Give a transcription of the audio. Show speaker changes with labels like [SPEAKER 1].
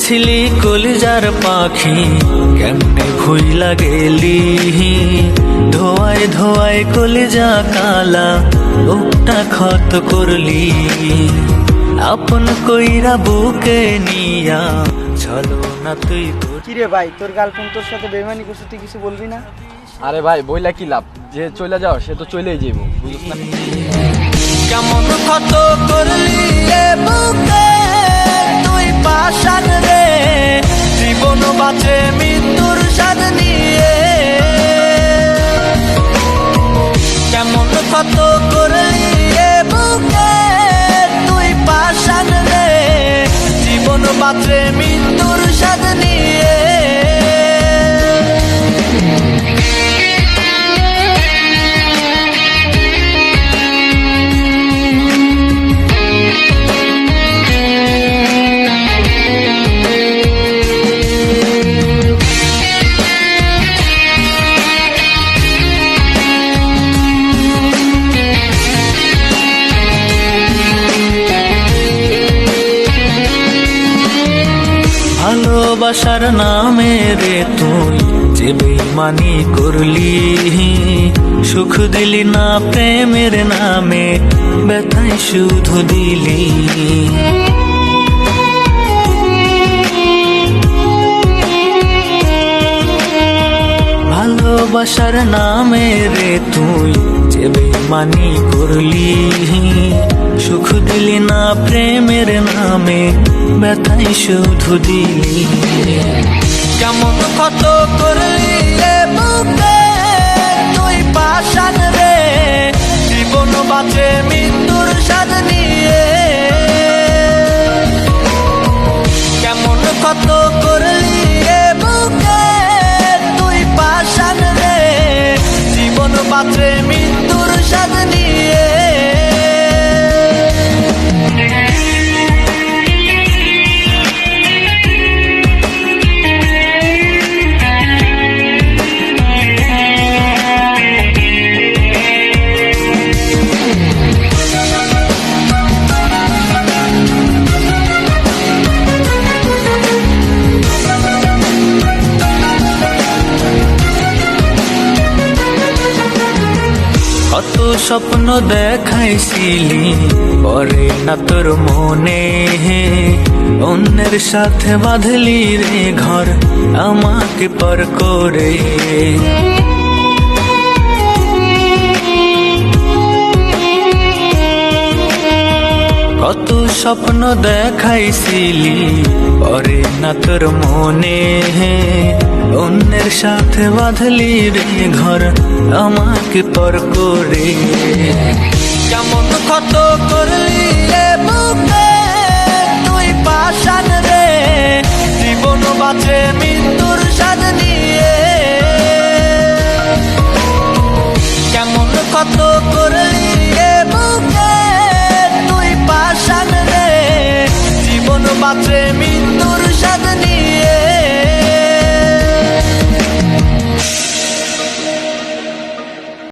[SPEAKER 1] ছিলি কলিজার পাখি কেমনে ভুইলা গেলি, ধোয়ায় ধোয়ায় কলিজা কালা বুকটা ক্ষত করলি, আপন কইরা বুকে নিয়া চলো না তুই।
[SPEAKER 2] কিরে ভাই, তোর গার্লফ্রেন্ড তোর সাথে বেইমানি করছে, তুই কিছু বলবি না?
[SPEAKER 3] আরে ভাই বইলা কি লাভ, যে চলে যাও সে তো চলেই যাবো, বুঝছ না?
[SPEAKER 1] কেমন ক্ষত করলি এ বুকে তুই পাশান রে, জীবন বাঁচে মৃত্যুর স্বাদ নিয়ে। কেমন ক্ষত করলি এ বুকে তুই পাশান রে, জীবন বাঁচে মৃত্যুর স্বাদ নিয়ে। ভালোবাসার নামে রে তুই যে বেইমানি করলি, সুখ দিলি না প্রেমের নামে ব্যথায় শুধু দিলি। ভালোবাসার নামে রে তুই যে বেইমানি করলি, সুখ দিলি না প্রেমের নামে ব্যথায় শুধু দিলি। কেমন ক্ষত করলি এ বুকে তুই পাশান রে, জীবন বাঁচে মৃত্যুর স্বাদ নিয়ে। কেমন ক্ষত করলি এ বুকে তুই পাশান রে, জীবন বাঁচে মৃত্যুর স্বাদ নিয়ে। কত স্বপ্ন দেখাইছিলি পরে না তোর মনে, অন্যের সাথে বাঁধলি রে ঘর আমাকে পর করে। কত স্বপ্ন দেখাইছিলি পরে না তোর মনে, অন্যের সাথে বাঁধলি রে ঘর আমাকে পর করে। কেমন ক্ষত করলি এ বুকে তুই পাশান রে, জীবন বাঁচে মৃত্যু